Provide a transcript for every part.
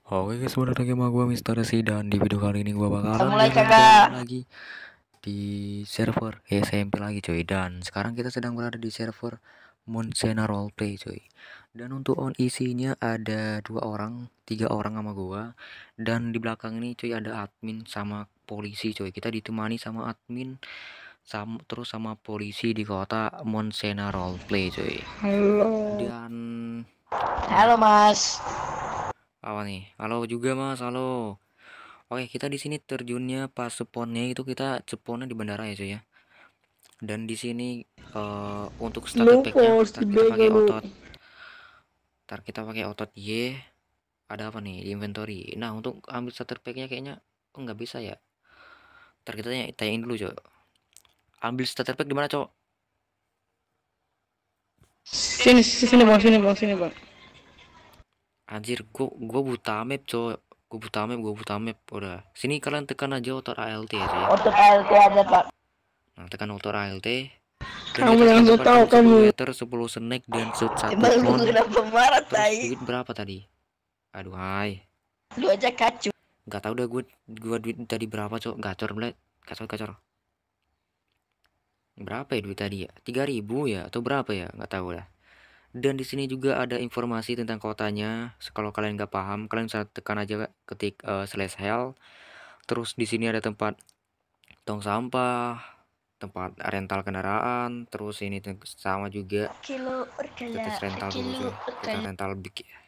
Oke guys, balik lagi sama gue Mister Resi, dan di video kali ini gue bakalan Mulai jalan-jalan kakak. lagi di server SMP lagi coy. Dan sekarang kita sedang berada di server Monsena Roleplay coy. Dan untuk on isinya ada 3 orang sama gue. Dan di belakang ini coy ada admin sama polisi coy. Kita ditemani sama admin terus sama polisi di kota Monsena Roleplay coy. Halo. Dan Halo mas. apa nih? Halo juga mas, halo. Oke, kita di sini terjunnya pas spawnnya itu kita spawnnya di bandara ya cuy ya. Dan di sini untuk starter packnya ntar kita pakai otot Y. Ada apa nih di inventory? Nah, untuk ambil starter packnya kayaknya nggak bisa ya. Ntar kita tanyain dulu coy. Ambil starter pack di mana cowok? Sini bang. Anjir, gua buta map coy. Gua buta map. Udah. Sini kalian tekan aja otot ALT ya coy ya. Otot ALT ada pak. Nah, tekan otot ALT. Kamu yang so tahu kamu. 10 meter, 10 snack dan 1 Emang lu kenapa marah Terus tai? duit berapa tadi? Aduh hai. Lu aja kacu. Gak tau dah gue duit tadi berapa cok. Gacor belet. Gacor. Berapa ya duit tadi ya? 3.000 ya atau berapa ya? Gak tahu lah. Dan di sini juga ada informasi tentang kotanya. Kalau kalian nggak paham, kalian bisa tekan aja ketik /hell. Terus di sini ada tempat tong sampah, tempat rental kendaraan. Terus ini sama juga. Kita rental dulu cuy. Kita rental big ya.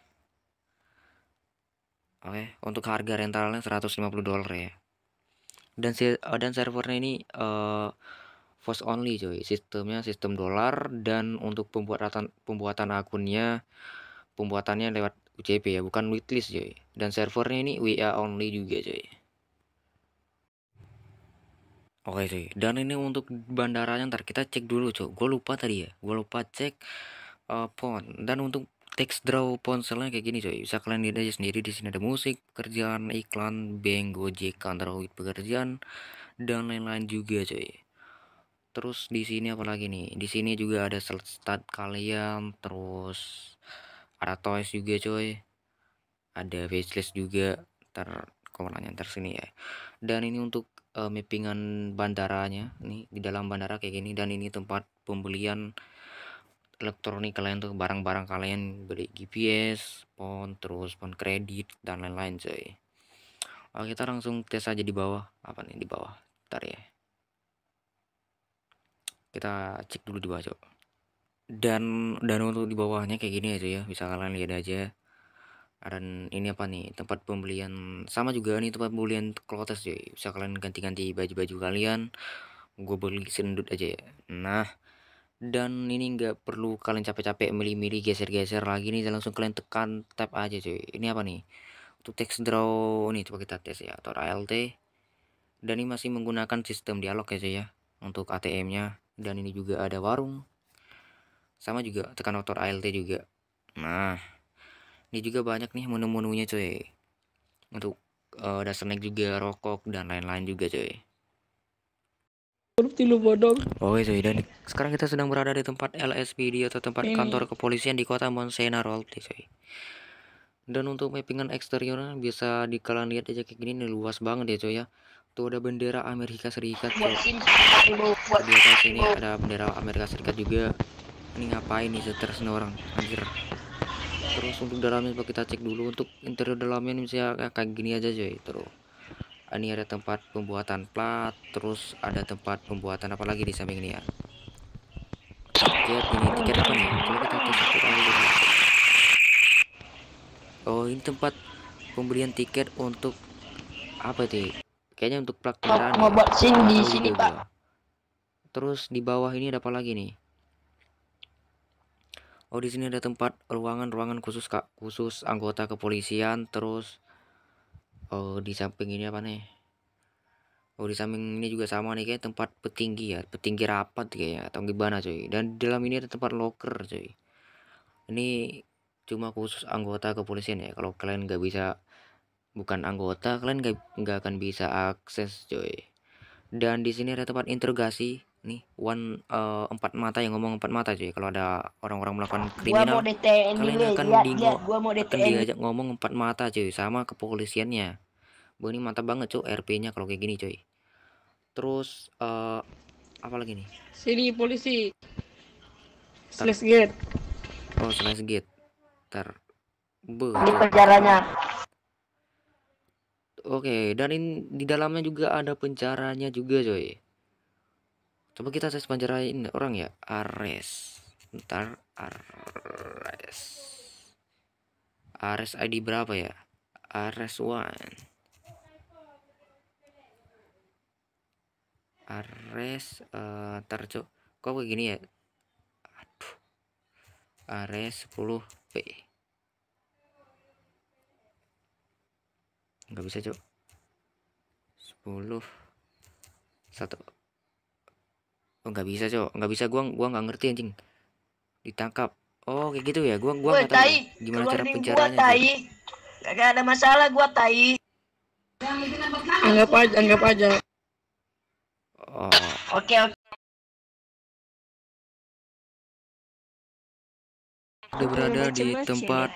Oke, untuk harga rentalnya $150 ya. Dan servernya ini voice only coy. Sistemnya sistem dolar, dan untuk pembuatan pembuatannya lewat UCP ya, bukan waitlist coy. Dan servernya ini WA only juga coy. Oke coy. Dan ini untuk bandaranya ntar kita cek dulu coy. Gue lupa tadi ya. Gue lupa cek font. Dan untuk text draw ponselnya kayak gini coy. Bisa kalian lihat aja sendiri. Di sini ada musik, pekerjaan, iklan, bank, Gojek, kantor pekerjaan, dan lain-lain juga coy. Terus di sini apa lagi nih? Di sini juga ada stat kalian, terus ada toys juga coy. Ada wishlist juga. Ntar komennya ntar sini ya. Dan ini untuk mappingan bandaranya nih, di dalam bandara kayak gini. Dan ini tempat pembelian elektronik kalian tuh, barang-barang kalian beli GPS, pon, terus pon kredit dan lain-lain coy. Oke, kita langsung tes aja di bawah. Apa nih di bawah? Ntar ya. Kita cek dulu di bawah coy. Dan untuk di bawahnya kayak gini aja ya, bisa kalian lihat aja. Dan ini apa nih, tempat pembelian, sama juga nih tempat pembelian clothes coy. Bisa kalian ganti-ganti baju-baju kalian. Gue beli sendut aja ya. Nah, dan ini nggak perlu kalian capek-capek milih-milih geser-geser lagi nih, langsung kalian tekan tab aja coy. Ini apa nih, untuk text draw nih, coba kita tes ya, atau ALT. Dan ini masih menggunakan sistem dialog ya coy ya, untuk ATM nya. Dan ini juga ada warung, sama juga tekan auto ALT juga. Nah, ini juga banyak nih menu-menunya coy. Untuk ada snack juga, rokok, dan lain-lain juga coy. Oke coy, dan sekarang kita sedang berada di tempat LSPD atau tempat kantor kepolisian di kota Monsena Roleplay coy. Dan untuk mappingan eksteriornya bisa kalian lihat aja kayak gini nih, luas banget ya coy ya. Tuh ada bendera Amerika Serikat coy. Di atas sini ada bendera Amerika Serikat juga. Ini ngapain nih stres orang anjir. Terus untuk dalamnya coba kita cek dulu. Untuk interior dalamnya ini bisa kayak gini aja coy. Terus ini ada tempat pembuatan plat, terus ada tempat pembuatan apa lagi di samping ini ya. Tiket apa nih? Coba kita tes satu kali dulu. Oh, ini tempat pembelian tiket untuk apa sih? Kayaknya untuk plat kendaraan ya. Buat sini di sini pak. Terus di bawah ini ada apa lagi nih? Oh, di sini ada tempat ruangan khusus anggota kepolisian. Terus di samping ini apa nih? Oh, di samping ini juga sama nih, kayak tempat petinggi ya, petinggi rapat kayaknya atau gimana coy. Dan di dalam ini ada tempat locker coy. Ini cuma khusus anggota kepolisian ya. Kalau kalian nggak bisa, bukan anggota, kalian nggak akan bisa akses coy. Dan di sini ada tempat interogasi. nih empat mata yang ngomong empat mata cuy. Kalau ada orang-orang melakukan Gua mau kriminal, DTN kalian dulu, akan lihat, gua mau DTN. diajak ngomong empat mata cuy sama kepolisiannya. Ini mantap banget cuy RP-nya kalau kayak gini cuy. Terus apa lagi nih? Sini polisi. Tar, Slash gate. oh slash gate. Tar, Di cok. penjaranya. Oke, dan di dalamnya juga ada penjaranya juga coy. Coba kita tes penjarain orang ya. Ares. Ntar Ares. Ares ID berapa ya? Ares one. Ares ntar cok. Kok kayak gini ya? Aduh. Ares 10 P. Nggak bisa cok. 10 1. Oh nggak bisa cok. Nggak bisa, gua nggak ngerti anjing. Ditangkap. Oh kayak gitu ya. Gua Woi, nggak tahu tai, ya gimana cara keluarin gua, pencaranya anjir. tai. Gak ada masalah, gua tai. Anggap aja. Oh, Oke, oke. udah berada di tempat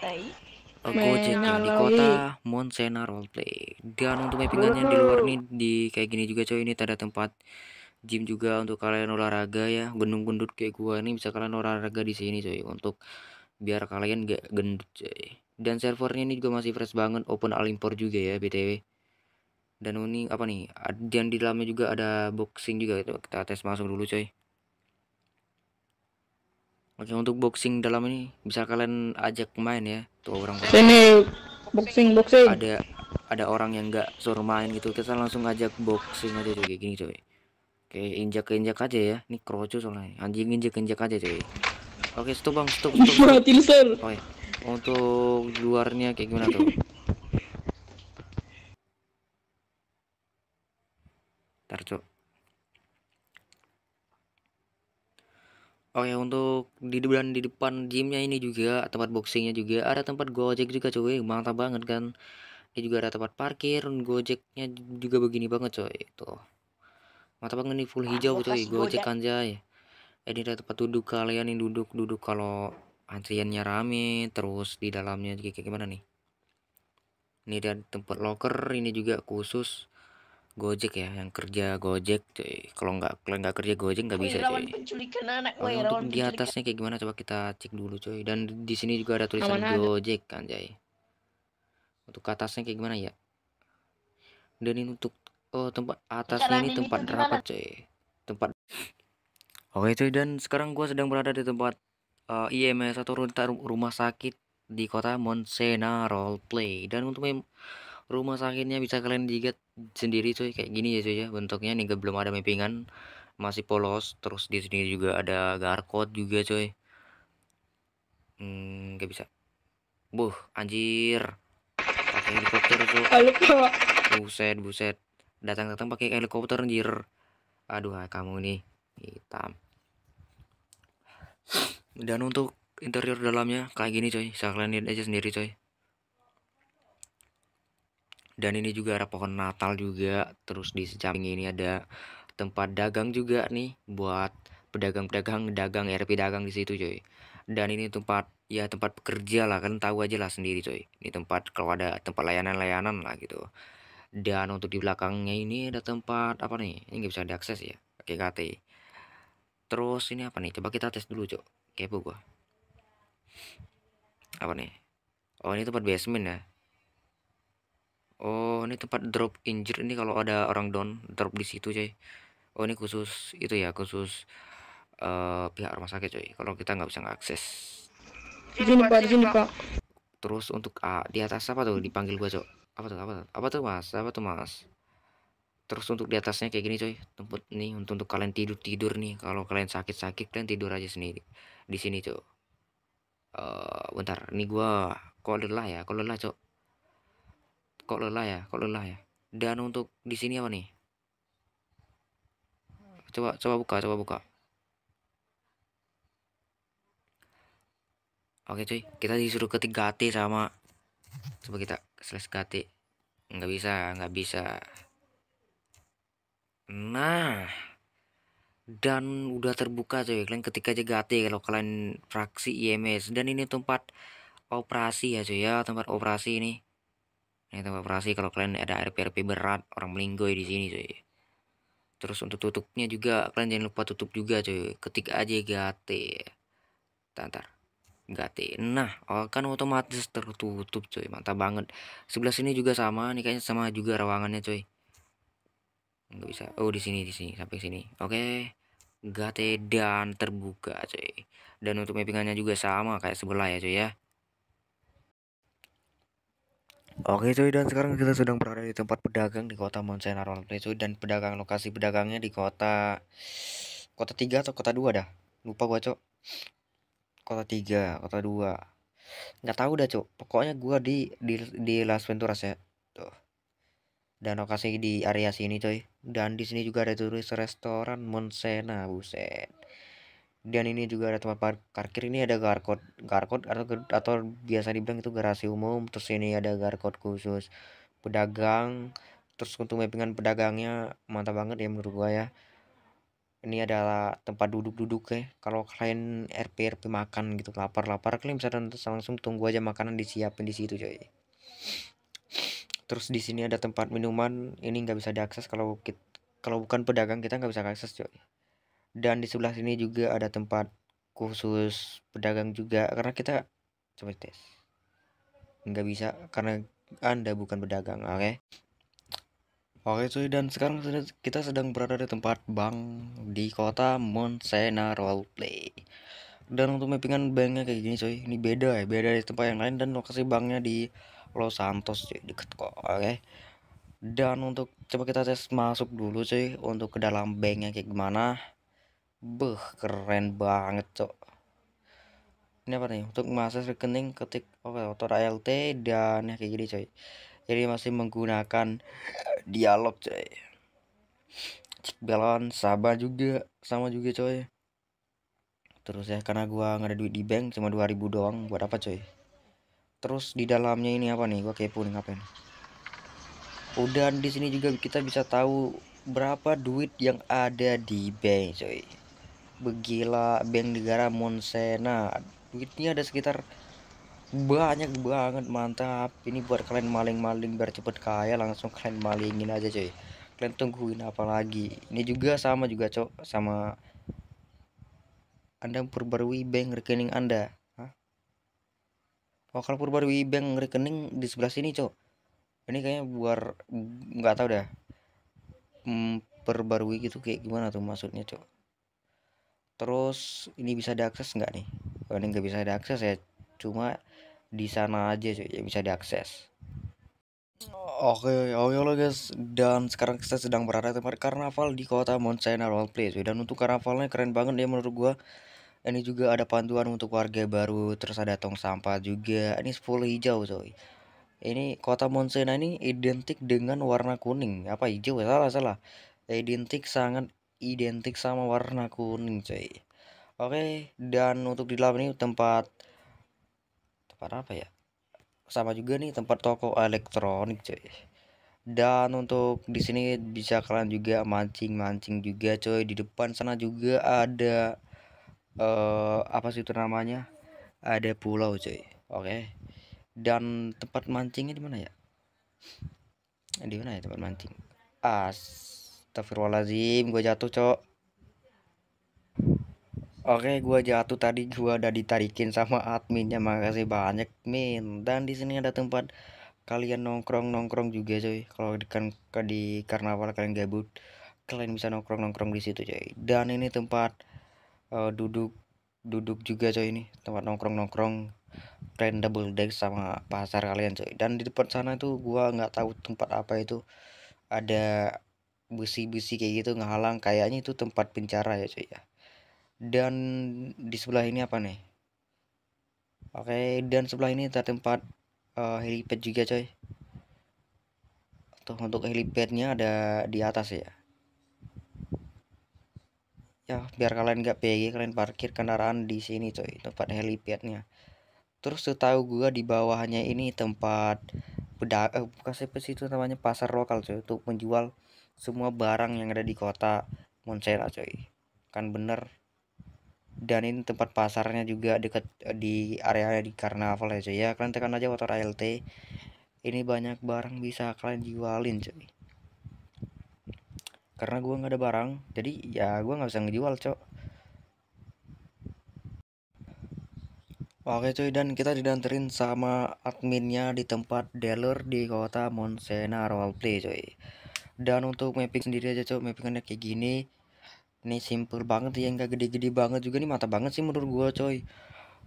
Gojek ya di kota Monsena Roleplay. Dan untuk mappingannya di luar nih di kayak gini juga coy. Ini ada tempat gym juga untuk kalian olahraga ya. Gendut-gendut kayak gua nih bisa kalian olahraga di sini coy, untuk biar kalian gak gendut coy. Dan servernya ini juga masih fresh banget, open all import juga ya BTW. Dan ini apa nih? Dan di dalamnya juga ada boxing juga itu. Kita tes masuk dulu coy. Oke, untuk boxing dalam ini bisa kalian ajak main ya. Tuh orang Sini boxing. ada orang yang nggak suruh main gitu, kita langsung ajak boxing aja coy, kayak gini coy. Oke, injak aja ya. Ini kroco soalnya. Anjing injak aja coy. Oke, stop bang, stop. Oke, untuk luarnya kayak gimana tuh? Ntar cok. Oke, untuk di depan gymnya ini juga tempat boxingnya juga ada tempat gojek juga coy, mantap banget kan. Ini juga ada tempat parkir, gojeknya juga begini banget coy. Tuh mantap banget nih, full hijau coy, gojek anjay. Ini ada tempat duduk, kalian yang duduk kalau antriannya rame. Terus di dalamnya juga kayak gimana nih? Ini ada tempat locker, ini juga khusus Gojek ya, yang kerja Gojek cuy. Kalau nggak kerja Gojek nggak bisa cuy. Oke, untuk di atasnya kayak gimana coba kita cek dulu cuy. Dan di sini juga ada tulisan Gojek anjay. Untuk ke atasnya kayak gimana ya? Dan ini untuk tempat atasnya ini tempat rapat cuy. Tempat. Oke cuy, dan sekarang gua sedang berada di tempat IMS atau rumah sakit di kota Monsena Roleplay. Dan untuk rumah sakitnya bisa kalian lihat sendiri cuy, kayak gini ya cuy ya bentuknya nih, belum ada mappingan, masih polos. Terus di sini juga ada barcode juga cuy. Nggak bisa. Anjir, pakai helikopter cuy. Buset datang pakai helikopter anjir. Aduh kamu nih hitam. Dan untuk interior dalamnya kayak gini coy, bisa kalian lihat aja sendiri coy. Dan ini juga ada pohon Natal juga. Terus di samping ini ada tempat dagang juga nih buat pedagang-pedagang dagang RP dagang di situ coy. Dan ini tempat pekerja lah, kan tahu aja lah sendiri coy. Ini tempat kalau ada tempat layanan lah gitu. Dan untuk di belakangnya ini ada tempat apa nih? Ini nggak bisa diakses ya pakai KT. Terus ini apa nih? Coba kita tes dulu coy. Kepo gua. Apa nih? Oh ini tempat basement ya. Oh ini tempat drop injured, ini kalau ada orang down drop di situ coy. Oh ini khusus itu ya, khusus pihak rumah sakit coy, kalau kita nggak bisa ngakses. Di sini pak. Terus untuk di atas apa tuh dipanggil gua coy? Apa tuh mas? Terus untuk di atasnya kayak gini coy, tempat nih untuk kalian tidur nih. Kalau kalian sakit kalian tidur aja sendiri di sini coy. Bentar, ini gua kok lelah ya, kok lelah ya. Dan untuk di sini apa nih? Coba buka. Oke cuy, kita disuruh ke 3T sama, coba kita slash KT. Nggak bisa. Nah dan udah terbuka coy. Kalian ketik aja Gate kalau kalian fraksi IMS, dan ini tempat operasi ya coy ya, tempat operasi ini. Ini tempat operasi kalau kalian ada RP berat, orang melinggoy di sini coy. Terus untuk tutupnya juga kalian jangan lupa tutup juga coy. Ketik aja Gate. Ntar Gate. Nah, kan otomatis tertutup coy. Mantap banget. Sebelah sini juga sama, nih kayaknya sama juga ruangannya coy. Nggak bisa. Oh, di sini sampai sini. Oke. Gate dan terbuka coy. Dan untuk mappingannya juga sama kayak sebelah ya coy ya. Oke coy, dan sekarang kita sedang berada di tempat pedagang di kota Mount Sinai Roleplay coy, dan pedagang lokasi pedagangnya di kota 3 atau kota 2 dah. Lupa gua cok. Kota 3, kota 2. Nggak tahu dah cok. Pokoknya gua di Las Venturas ya. Tuh. Dan lokasi di area sini coy. Dan di sini juga ada turis restoran Monsena, buset. Dan ini juga ada tempat parkir, ini ada garkot atau biasa dibilang itu garasi umum. Terus ini ada garkot khusus pedagang. Terus untuk mappingan pedagangnya mantap banget ya menurut gua ya. Ini adalah tempat duduk-duduk ya. Kalau kalian RP makan gitu, lapar kalian bisa langsung tunggu aja makanan disiapin di situ coy. Terus di sini ada tempat minuman, ini nggak bisa diakses kalau bukan pedagang, kita nggak bisa akses coy. Dan di sebelah sini juga ada tempat khusus pedagang juga, karena kita coba tes nggak bisa karena Anda bukan pedagang. Oke cuy, dan sekarang kita sedang berada di tempat bank di kota Monsena Roleplay. Dan untuk mappingan banknya kayak gini coy, ini beda dari tempat yang lain, dan lokasi banknya di Los Santos cuy, deket kok. Oke. Dan untuk coba kita tes masuk dulu cuy, untuk ke dalam banknya kayak gimana. Keren banget cok. Ini apa nih, untuk mengakses rekening ketik auto ALT, dan ya kayak gini coy. Jadi masih menggunakan dialog coy. Cek balance sama juga coy. Terus ya, karena gua nggak ada duit di bank, cuma 2000 doang, buat apa coy. Terus di dalamnya ini apa nih, gua kepo nih ngapain. Udah di sini juga kita bisa tahu berapa duit yang ada di bank coy. Begila, bank negara Monsena duitnya ada sekitar banyak banget, mantap. Ini buat kalian maling-maling biar cepet kaya, langsung kalian malingin aja coy. Kalian tungguin apa lagi. Ini juga sama juga cok, sama Anda perbarui bank rekening Anda. Oh, kalau perbarui bank rekening di sebelah sini cok, ini kayaknya buat nggak tahu dah. Perbarui gitu kayak gimana tuh maksudnya cok. Terus ini bisa diakses nggak nih? Oh, ini nggak bisa diakses ya, cuma di sana aja cuy yang bisa diakses. Oke lo guys, dan sekarang kita sedang berada di tempat karnaval di kota Mount Sinai Roleplay cuy. Dan untuk karnavalnya keren banget ya menurut gua. Ini juga ada panduan untuk warga baru, terus ada tong sampah juga. Ini full hijau coy. Ini kota Mount Sinai ini identik dengan warna kuning. Apa hijau? Salah. Sangat identik sama warna kuning coy. Oke, dan untuk di dalam ini tempat apa ya? Sama juga nih tempat toko elektronik coy. Dan untuk di sini bisa kalian juga mancing juga coy. Di depan sana juga ada apa sih itu namanya? Ada pulau coy. Oke. Dan tempat mancingnya di mana ya? Di mana ya tempat mancing? Astagfirullahaladzim, gue jatuh cok. Oke, gua jatuh tadi, gua udah ditarikin sama adminnya, makasih banyak min. Dan di sini ada tempat kalian nongkrong juga coy. Kalau di karnaval kalian gabut, kalian bisa nongkrong di situ coy. Dan ini tempat duduk juga coy, ini tempat nongkrong kalian double deck sama pasar kalian coy. Dan di depan sana tuh gua nggak tahu tempat apa itu, ada besi kayak gitu ngehalang, kayaknya itu tempat penjara ya coy ya. Dan di sebelah ini apa nih? Oke, dan sebelah ini ada tempat helipad juga coy. Tuh, untuk helipadnya ada di atas ya. Ya, biar kalian nggak PG, kalian parkir kendaraan di sini coy, tempat helipadnya. Terus setahu gua di bawahnya ini tempat bukan siapa itu namanya, pasar lokal coy, untuk menjual semua barang yang ada di kota Monsera coy. kan bener. Dan ini tempat pasarnya juga dekat di area di karnaval ya cuy ya. Kalian tekan aja motor ALT, ini banyak barang bisa kalian jualin cuy. Karena gua nggak ada barang, jadi ya gua nggak bisa ngejual cok. Oke cuy, dan kita didanterin sama adminnya di tempat dealer di kota Monsena Roleplay cuy. Dan untuk mapping sendiri aja cuy, mappingnya kayak gini. Ini simple banget ya, nggak gede-gede banget juga, nih mata banget sih menurut gua coy.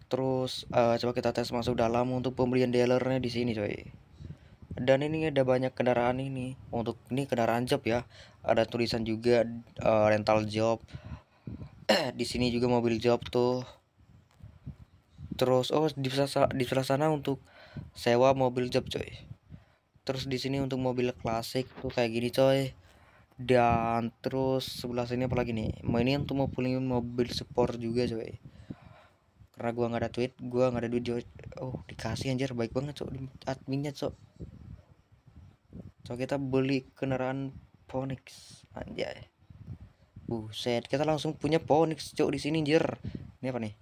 Terus coba kita tes masuk dalam untuk pembelian dealernya di sini coy. Dan ini ada banyak kendaraan, ini untuk ini kendaraan job ya. Ada tulisan juga rental job. Di sini juga mobil job tuh. Terus di sebelah sana untuk sewa mobil job coy. Terus di sini untuk mobil klasik tuh kayak gini coy. Dan terus sebelah sini apa lagi nih? Ini untuk mobil sport juga coy. Karena gua nggak ada duit coy. Oh, dikasih anjir, baik banget coy adminnya coy. So kita beli kendaraan Phoenix anjay. Buset, kita langsung punya Phoenix cok di sini anjir. Ini apa nih?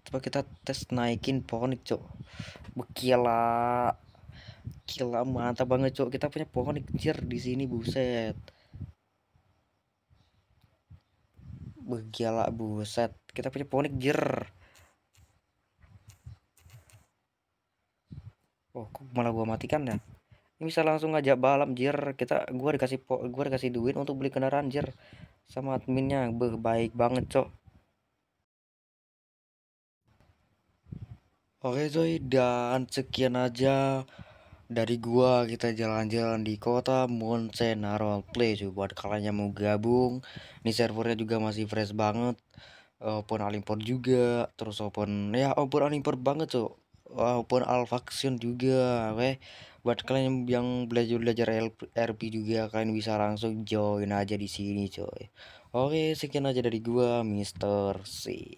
Coba kita tes naikin Phoenix cok. Gila. Gila mantap banget cok. Kita punya Phoenix anjir di sini buset. Gila buset. Kita punya Phoenix anjir. Oh, kok malah gua matikan ya? Ini bisa langsung ngajak balap jir. Gua dikasih duit untuk beli kendaraan jir sama adminnya. Baik banget cok. Oke coy, dan sekian aja dari gua. Kita jalan-jalan di kota Monsena Roleplay cuy. Buat kalian yang mau gabung, ini servernya juga masih fresh banget. Open all import juga, terus open all import banget cok. Open all faction juga. Oke, buat kalian yang belajar RP juga, kalian bisa langsung join aja di sini coy. Oke, sekian aja dari gua, Mister C.